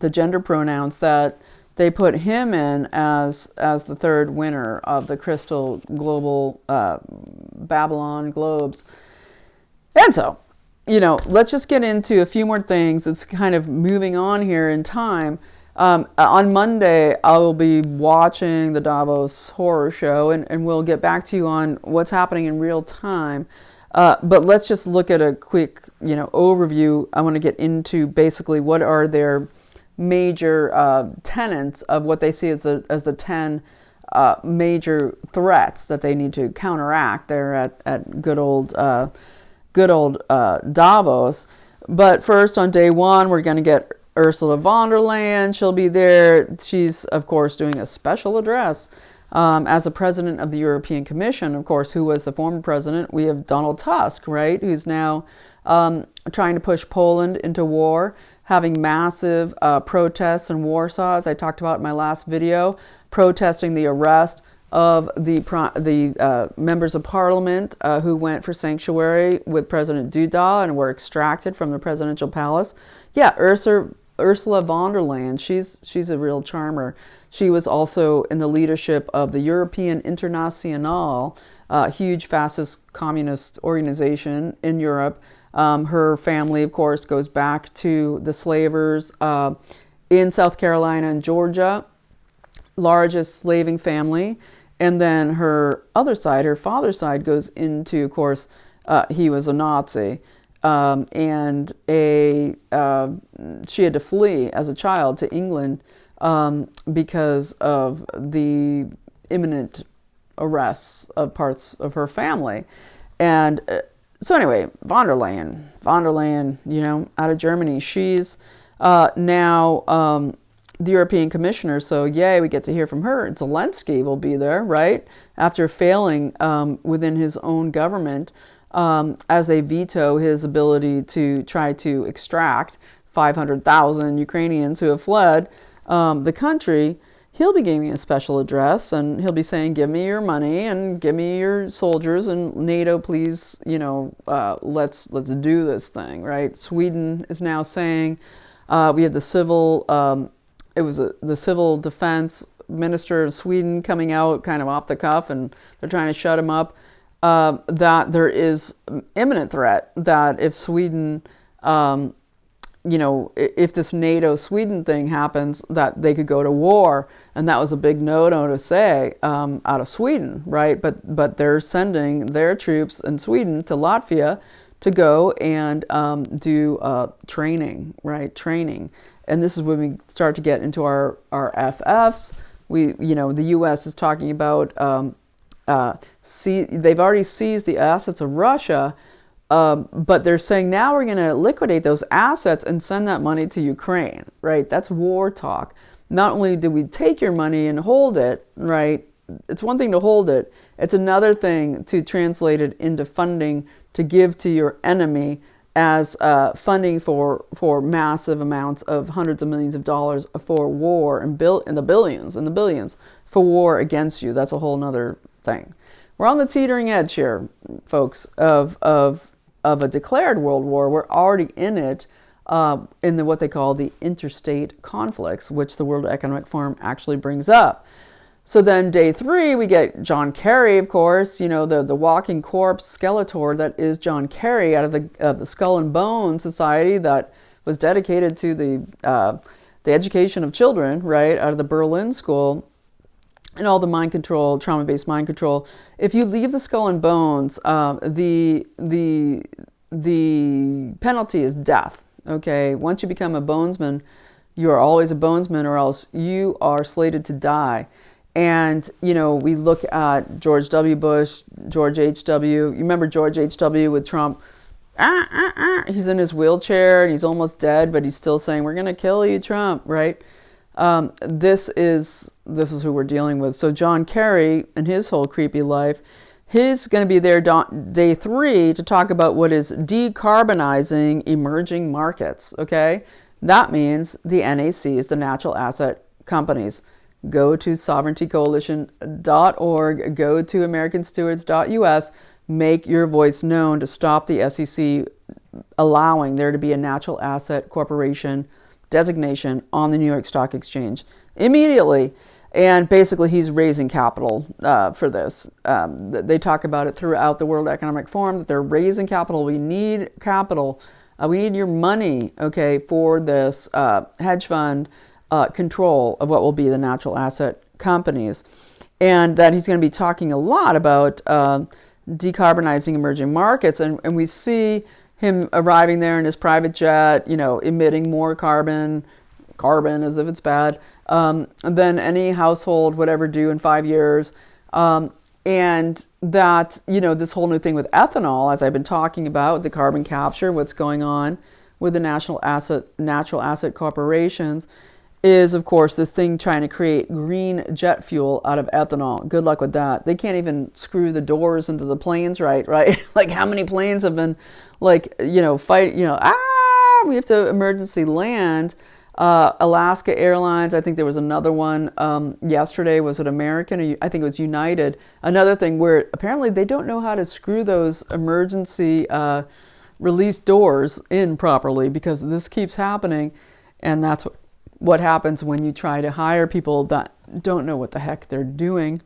gender pronouns, that they put him in as the third winner of the Crystal Global Babylon Globes. And so, let's just get into a few more things. It's kind of moving on here in time. On Monday, I will be watching the Davos horror show, and we'll get back to you on what's happening in real time. But let's just look at a quick, overview. I want to get into basically what are their major tenets of what they see as the 10 major threats that they need to counteract there at good old Davos. But first, on day one, we're going to get Ursula von der Leyen. She'll be there. She's, of course, doing a special address as the president of the European Commission. Of course, who was the former president? We have Donald Tusk, right, who's now trying to push Poland into war, having massive protests in Warsaw, as I talked about in my last video, protesting the arrest of the members of parliament who went for sanctuary with President Duda and were extracted from the presidential palace. Yeah, Ursula von der Leyen, she's a real charmer. She was also in the leadership of the European Internationale, huge fascist communist organization in Europe. Her family, of course, goes back to the slavers in South Carolina and Georgia, largest slaving family. And then her other side, her father's side, goes into, of course, he was a Nazi. And she had to flee as a child to England because of the imminent arrests of parts of her family. And so anyway, von der Leyen, out of Germany, she's now the European Commissioner. So yay, we get to hear from her. Zelensky will be there, right? After failing within his own government as they veto his ability to try to extract 500,000 Ukrainians who have fled the country. he'll be giving a special address, and he'll be saying, give me your money and give me your soldiers, and NATO, please, let's do this thing, right? Sweden is now saying, we have the civil defense minister of Sweden coming out kind of off the cuff, and they're trying to shut him up, that there is imminent threat that if Sweden, if this NATO-Sweden thing happens, that they could go to war. And that was a big no-no to say out of Sweden, right? But they're sending their troops in Sweden to Latvia to go and do training, right? Training. And this is when we start to get into our FFs. The U.S. is talking about, they've already seized the assets of Russia, but they're saying now we're going to liquidate those assets and send that money to Ukraine, right? That's war talk. Not only do we take your money and hold it, right? It's one thing to hold it. It's another thing to translate it into funding to give to your enemy as funding for massive amounts of hundreds of millions of dollars for war and the billions for war against you. That's a whole nother thing. We're on the teetering edge here, folks, of a declared world war. We're already in it, in what they call the interstate conflicts, which the World Economic Forum actually brings up. So then day 3, we get John Kerry, of course, the walking corpse skeletor that is John Kerry out of the Skull and Bone Society that was dedicated to the education of children, right, out of the Berlin School, and all the mind control, trauma-based mind control. If you leave the Skull and Bones, the penalty is death, okay? Once you become a bonesman, you are always a bonesman, or else you are slated to die. And, we look at George W. Bush, George H.W. You remember George H.W. with Trump? He's in his wheelchair, and he's almost dead, but he's still saying, we're going to kill you, Trump, right? This is who we're dealing with. So John Kerry and his whole creepy life, he's going to be there day 3 to talk about what is decarbonizing emerging markets, okay? That means the NACs, the natural asset companies. Go to sovereigntycoalition.org, go to americanstewards.us, make your voice known to stop the SEC allowing there to be a natural asset corporation designation on the New York Stock Exchange immediately. And basically he's raising capital for this. They talk about it throughout the World Economic Forum, that they're raising capital. We need capital. We need your money, okay, for this hedge fund control of what will be the natural asset companies. And that he's going to be talking a lot about decarbonizing emerging markets. And we see him arriving there in his private jet, emitting more carbon as if it's bad, than any household would ever do in 5 years. And that, this whole new thing with ethanol, as I've been talking about, the carbon capture, what's going on with the natural asset corporations, is, of course, this thing trying to create green jet fuel out of ethanol. Good luck with that. They can't even screw the doors into the planes right? Like, how many planes have been, we have to emergency land. Alaska Airlines, I think there was another one yesterday. Was it American? Or I think it was United. Another thing where apparently they don't know how to screw those emergency release doors in properly, because this keeps happening. And that's what happens when you try to hire people that don't know what the heck they're doing.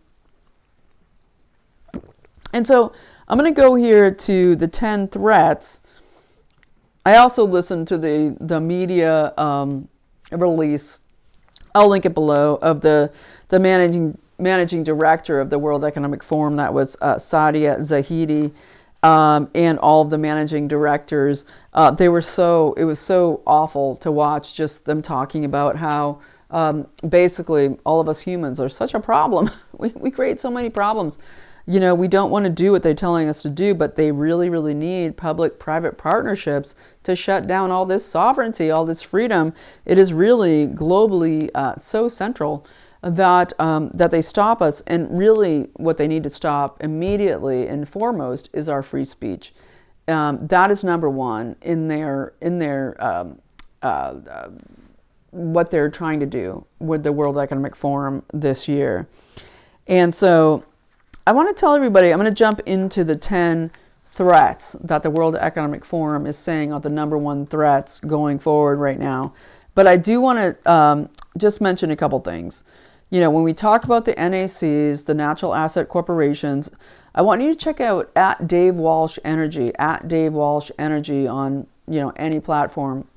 And so I'm going to go here to the 10 threats. I also listened to the media release, I'll link it below, of the managing director of the World Economic Forum. That was Sadia Zahidi, and all of the managing directors. It was so awful to watch, just them talking about how basically all of us humans are such a problem. We create so many problems. We don't want to do what they're telling us to do, but they really, really need public-private partnerships to shut down all this sovereignty, all this freedom. It is really globally so central that they stop us. And really what they need to stop immediately and foremost is our free speech. That is number one in their what they're trying to do with the World Economic Forum this year. And so I want to tell everybody, I'm going to jump into the 10 threats that the World Economic Forum is saying are the number one threats going forward right now. But I do want to just mention a couple things. You know, when we talk about the NACs, the natural asset corporations, I want you to check out at Dave Walsh Energy on, you know, any platform.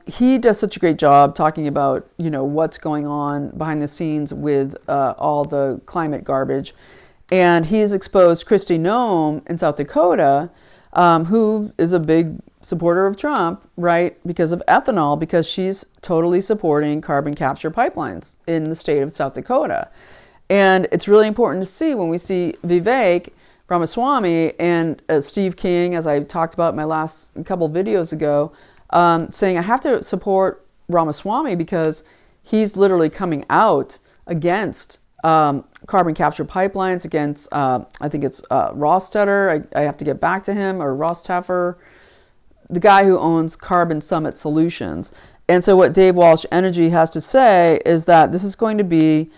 He does such a great job talking about, you know, what's going on behind the scenes with all the climate garbage. And he's exposed Kristi Noem in South Dakota, who is a big supporter of Trump, right, because of ethanol, because she's totally supporting carbon capture pipelines in the state of South Dakota. And it's really important to see when we see Vivek Ramaswamy and Steve King, as I talked about in my last couple videos ago, saying I have to support Ramaswamy because he's literally coming out against carbon capture pipelines, against, I think it's Rostetter, I have to get back to him, or Rosteffer, the guy who owns Carbon Summit Solutions. And so what Dave Walsh Energy has to say is that this is going to be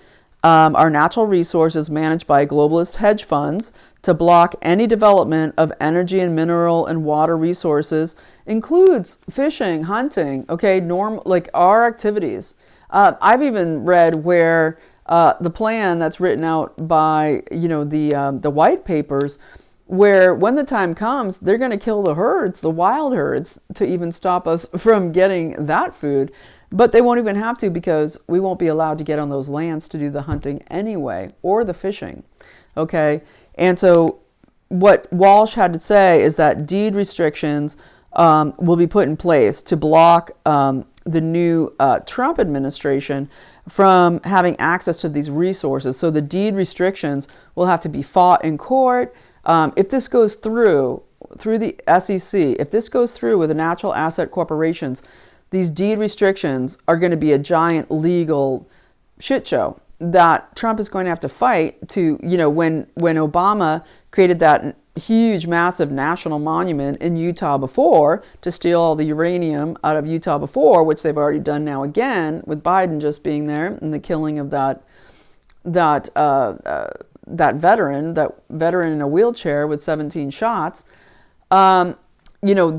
our natural resources managed by globalist hedge funds to block any development of energy and mineral and water resources, includes fishing, hunting, okay, like our activities. I've even read where the plan that's written out by, you know, the white papers, where when the time comes, they're going to kill the herds, the wild herds, to even stop us from getting that food. But they won't even have to, because we won't be allowed to get on those lands to do the hunting anyway, or the fishing. Okay? And so what Walsh had to say is that deed restrictions will be put in place to block the new Trump administration from having access to these resources. So the deed restrictions will have to be fought in court. If this goes through the SEC, if this goes through with the natural asset corporations, these deed restrictions are going to be a giant legal shit show that Trump is going to have to fight to, you know, when Obama created that huge, massive national monument in Utah before to steal all the uranium out of Utah before, which they've already done now again with Biden just being there and the killing of that veteran in a wheelchair with 17 shots. You know,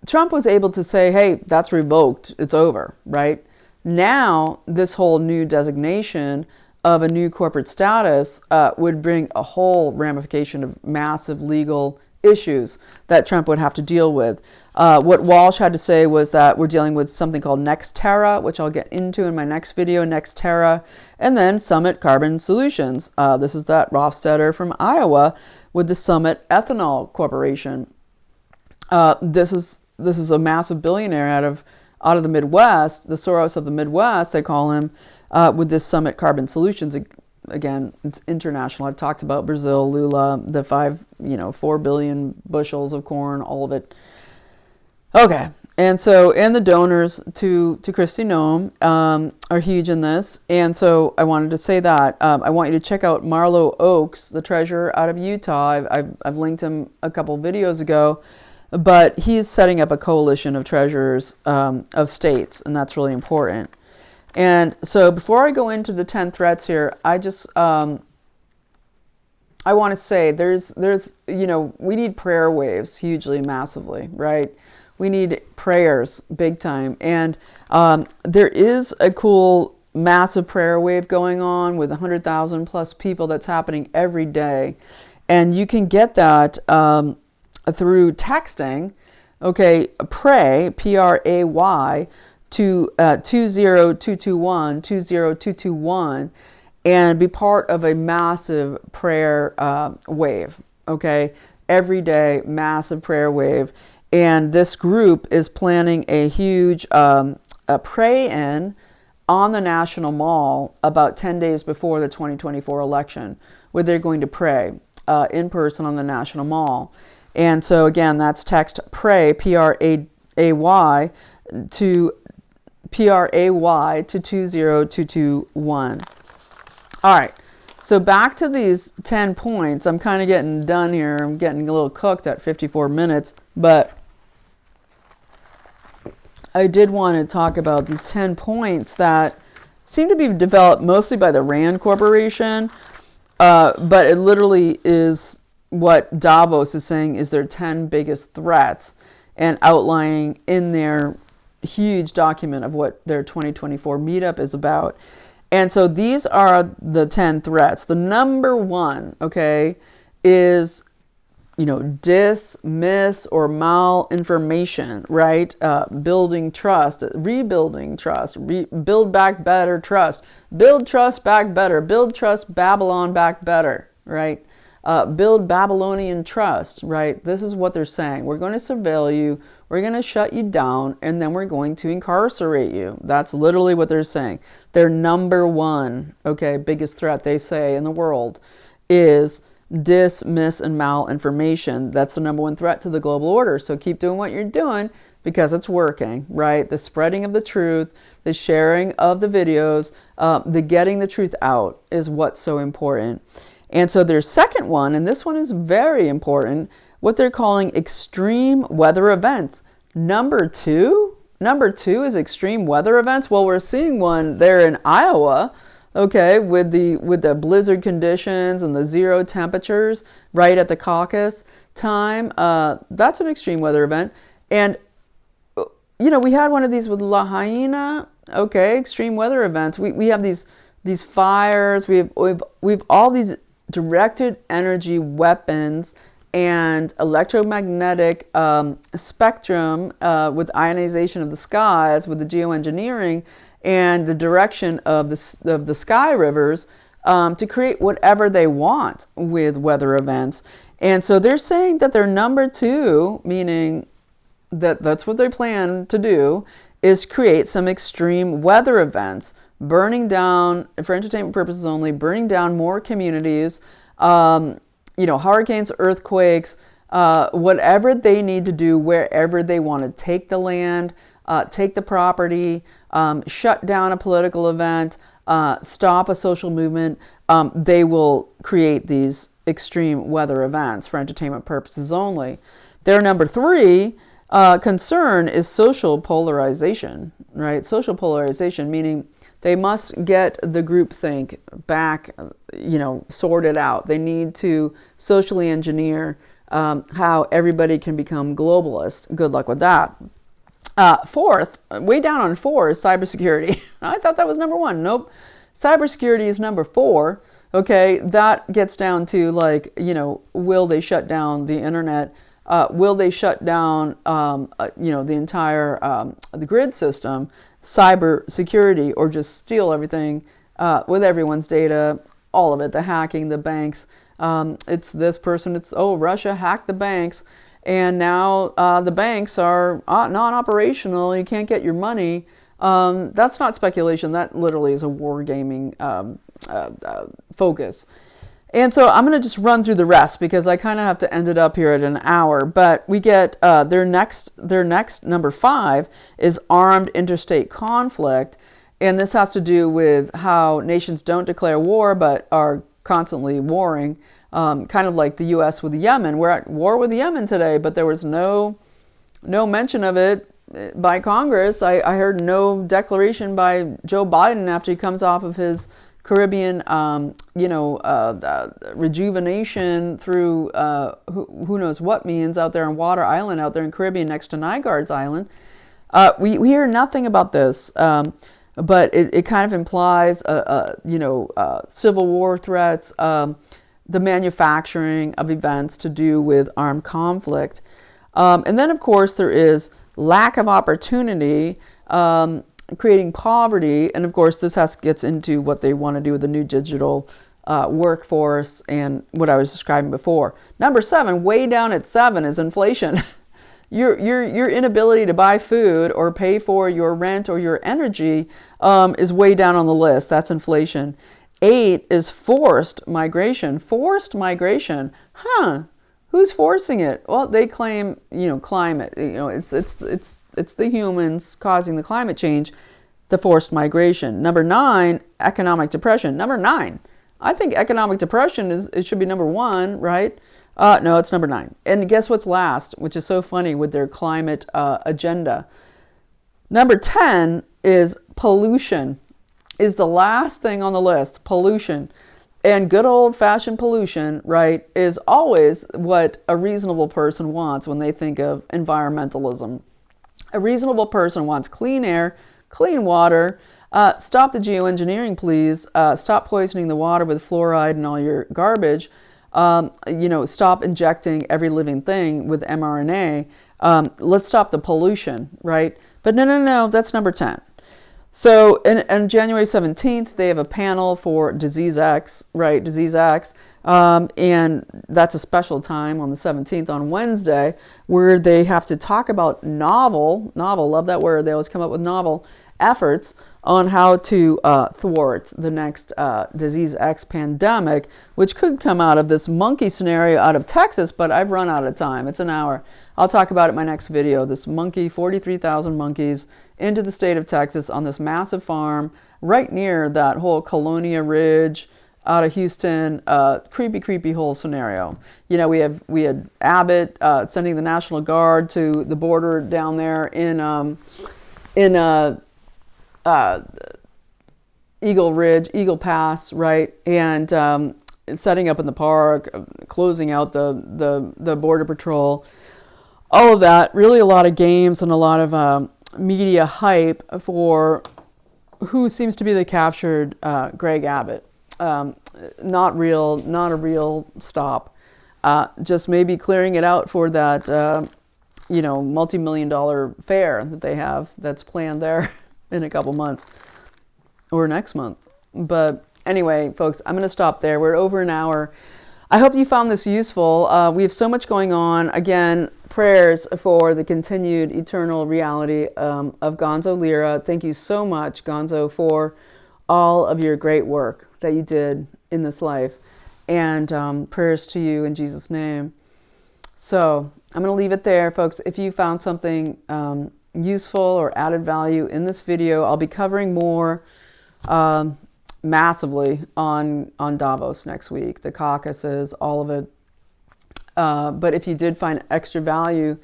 Trump was able to say, hey, that's revoked, it's over, right? Now, this whole new designation of a new corporate status would bring a whole ramification of massive legal issues that Trump would have to deal with. What Walsh had to say was that we're dealing with something called NextEra, which I'll get into in my next video, NextEra, and then Summit Carbon Solutions. This is that Rostetter from Iowa with the Summit Ethanol Corporation. This is a massive billionaire out of the Midwest, the Soros of the Midwest, they call him, with this Summit Carbon Solutions. Again, it's international. I've talked about Brazil, Lula, the 4 billion bushels of corn, all of it. Okay, and the donors to Kristi Noem are huge in this. And so I wanted to say that. I want you to check out Marlo Oaks, the treasurer out of Utah. I've linked him a couple videos ago. But he's setting up a coalition of treasurers of states, and that's really important. And so before I go into the 10 threats here, I just I want to say there's you know, we need prayer waves hugely, massively, right? We need prayers big time. And there is a cool massive prayer wave going on with 100,000 plus people that's happening every day. And you can get that through texting, okay, pray, P-R-A-Y, to 20221, and be part of a massive prayer wave, okay? Every day, massive prayer wave. And this group is planning a huge pray-in on the National Mall about 10 days before the 2024 election, where they're going to pray in person on the National Mall. And so again, that's text pray, P-R-A-Y, to 20221. All right, so back to these 10 points. I'm kind of getting done here. I'm getting a little cooked at 54 minutes, but I did want to talk about these 10 points that seem to be developed mostly by the RAND Corporation, but it literally is what Davos is saying is their 10 biggest threats and outlining in their huge document of what their 2024 meetup is about. And so these are the 10 threats. The number one, okay, is, dismiss or malinformation, right? Building trust, rebuilding trust, build back better trust, build trust back better, build trust Babylon back better, right? Build Babylonian trust, right? This is what they're saying. We're going to surveil you, we're going to shut you down, and then we're going to incarcerate you. That's literally what they're saying. Their number one, okay, biggest threat, they say, in the world is dismiss and malinformation. That's the number one threat to the global order. So keep doing what you're doing because it's working, right? The spreading of the truth, the sharing of the videos, the getting the truth out is what's so important. And so their second one, and this one is very important, what they're calling extreme weather events. Number two is extreme weather events. Well, we're seeing one there in Iowa, okay, with the blizzard conditions and the zero temperatures right at the caucus time. That's an extreme weather event. And, we had one of these with Lahaina, okay, extreme weather events. We have these fires, we've all these directed energy weapons and electromagnetic spectrum with ionization of the skies, with the geoengineering and the direction of the sky rivers to create whatever they want with weather events. And so they're saying that their number two, meaning that's what they plan to do, is create some extreme weather events, burning down, for entertainment purposes only, burning down more communities, hurricanes, earthquakes, whatever they need to do, wherever they want to take the land, take the property, shut down a political event, stop a social movement. They will create these extreme weather events for entertainment purposes only. Their number three concern is social polarization, right? Social polarization, meaning they must get the groupthink back, sorted out. They need to socially engineer how everybody can become globalist. Good luck with that. Fourth, way down on four is cybersecurity. I thought that was number one. Nope. Cybersecurity is number four. Okay, that gets down to will they shut down the internet? Will they shut down, the entire the grid system, cyber security, or just steal everything with everyone's data, all of it, the hacking, the banks. It's this person, Russia hacked the banks, and now the banks are non-operational, you can't get your money. That's not speculation, that literally is a wargaming focus. And so I'm going to just run through the rest because I kind of have to end it up here at an hour. But we get their next number five is armed interstate conflict. And this has to do with how nations don't declare war but are constantly warring, kind of like the U.S. with Yemen. We're at war with Yemen today, but there was no mention of it by Congress. I heard no declaration by Joe Biden after he comes off of his Caribbean, rejuvenation through who knows what means out there on Water Island, out there in Caribbean next to Nygaard's Island. We hear nothing about this, but it kind of implies, civil war threats, the manufacturing of events to do with armed conflict. And then, of course, there is lack of opportunity, creating poverty, and of course this gets into what they want to do with the new digital workforce and what I was describing before. Number seven, way down at seven, is inflation. Your inability to buy food or pay for your rent or your energy is way down on the list. That's inflation. 8 is forced migration. Forced migration. Who's forcing it? Well, they claim, climate. It's the humans causing the climate change, the forced migration. Number 9, economic depression. Number 9. I think economic depression it should be number 1, right? No, it's number 9. And guess what's last, which is so funny with their climate agenda? Number 10 is pollution, is the last thing on the list, pollution. And good old-fashioned pollution, right, is always what a reasonable person wants when they think of environmentalism. A reasonable person wants clean air, clean water. Stop the geoengineering, please. Stop poisoning the water with fluoride and all your garbage. Stop injecting every living thing with mRNA. Let's stop the pollution, right? But no, that's number 10. So on January 17th, they have a panel for Disease X, right? Disease X. And that's a special time on the 17th on Wednesday where they have to talk about novel, love that word. They always come up with novel efforts on how to thwart the next Disease X pandemic, which could come out of this monkey scenario out of Texas, but I've run out of time. It's an hour. I'll talk about it in my next video. This monkey, 43,000 monkeys into the state of Texas on this massive farm right near that whole Colonia Ridge out of Houston, creepy whole scenario. We had Abbott sending the National Guard to the border down there in Eagle Ridge, Eagle Pass, right? And setting up in the park, closing out the Border Patrol. All of that, really a lot of games and a lot of media hype for who seems to be the captured Greg Abbott. Not a real stop. Just maybe clearing it out for that, multi-million-dollar fair that they have that's planned there in a couple months or next month. But anyway, folks, I'm going to stop there. We're over an hour. I hope you found this useful. We have so much going on. Again, prayers for the continued eternal reality of Gonzo Lira. Thank you so much, Gonzo, for all of your great work that you did in this life. And prayers to you in Jesus' name. So I'm going to leave it there, folks. If you found something useful or added value in this video, I'll be covering more massively on Davos next week, the caucuses, all of it. But if you did find extra value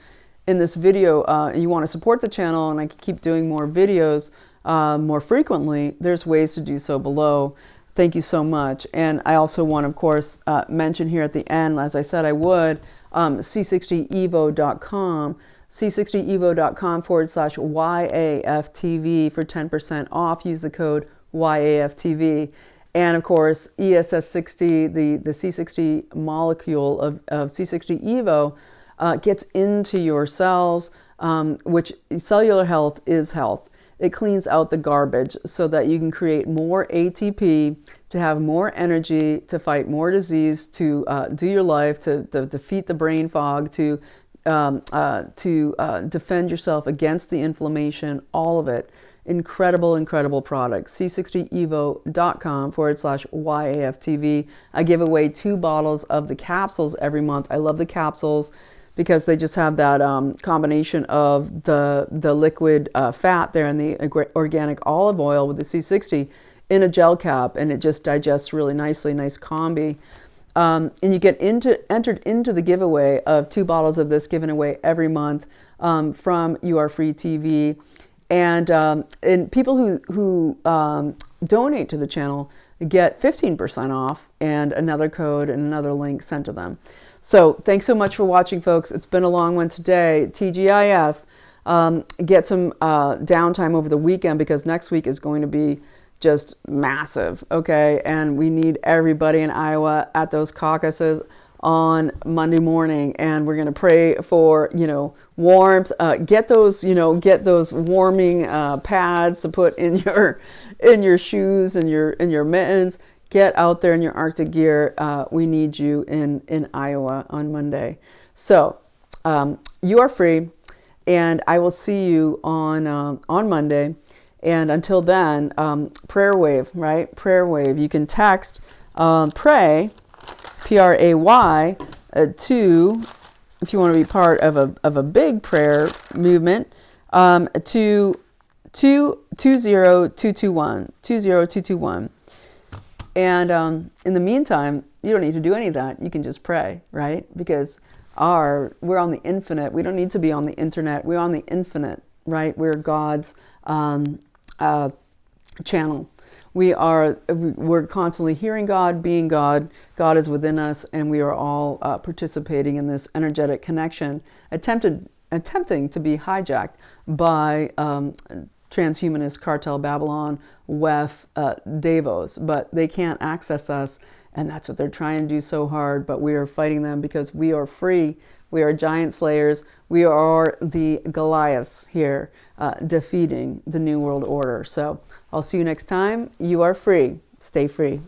in this video and you want to support the channel and I can keep doing more videos more frequently, there's ways to do so below. Thank you so much. And I also want, of course, mention here at the end, as I said I would, c60evo.com, c60evo.com/YAFTV for 10% off. Use the code YAFTV. And of course, ESS60, the C60 molecule of C60 Evo gets into your cells, which cellular health is health. It cleans out the garbage so that you can create more ATP, to have more energy, to fight more disease, to do your life, to defeat the brain fog, to defend yourself against the inflammation, all of it. Incredible product. c60evo.com/YAFTV. I give away 2 bottles of the capsules every month. I love the capsules because they just have that combination of the liquid fat there and the organic olive oil with the C60 in a gel cap, and it just digests really nicely, nice combi. And you get entered into the giveaway of 2 bottles of this given away every month from You Are Free TV. And people who donate to the channel get 15% off and another code and another link sent to them. So thanks so much for watching, folks. It's been a long one today. TGIF, get some downtime over the weekend because next week is going to be just massive, okay? And we need everybody in Iowa at those caucuses on Monday morning, and we're going to pray for, warmth. Get those warming pads to put in your shoes and your mittens. Get out there in your Arctic gear. We need you in Iowa on Monday. So you are free, and I will see you on Monday. And until then, prayer wave, right? Prayer wave. You can text pray, PRAY, to, if you want to be part of a big prayer movement, to 20221. And in the meantime, you don't need to do any of that. You can just pray, right? Because we're on the infinite. We don't need to be on the internet. We're on the infinite, right? We're God's channel. We're constantly hearing God, being God. God is within us, and we are all participating in this energetic connection, attempting to be hijacked by transhumanist cartel Babylon, WEF, DAVOS, but they can't access us, and that's what they're trying to do so hard. But we are fighting them because we are free. We are giant slayers. We are the Goliaths here, defeating the New World Order. So I'll see you next time. You are free. Stay free.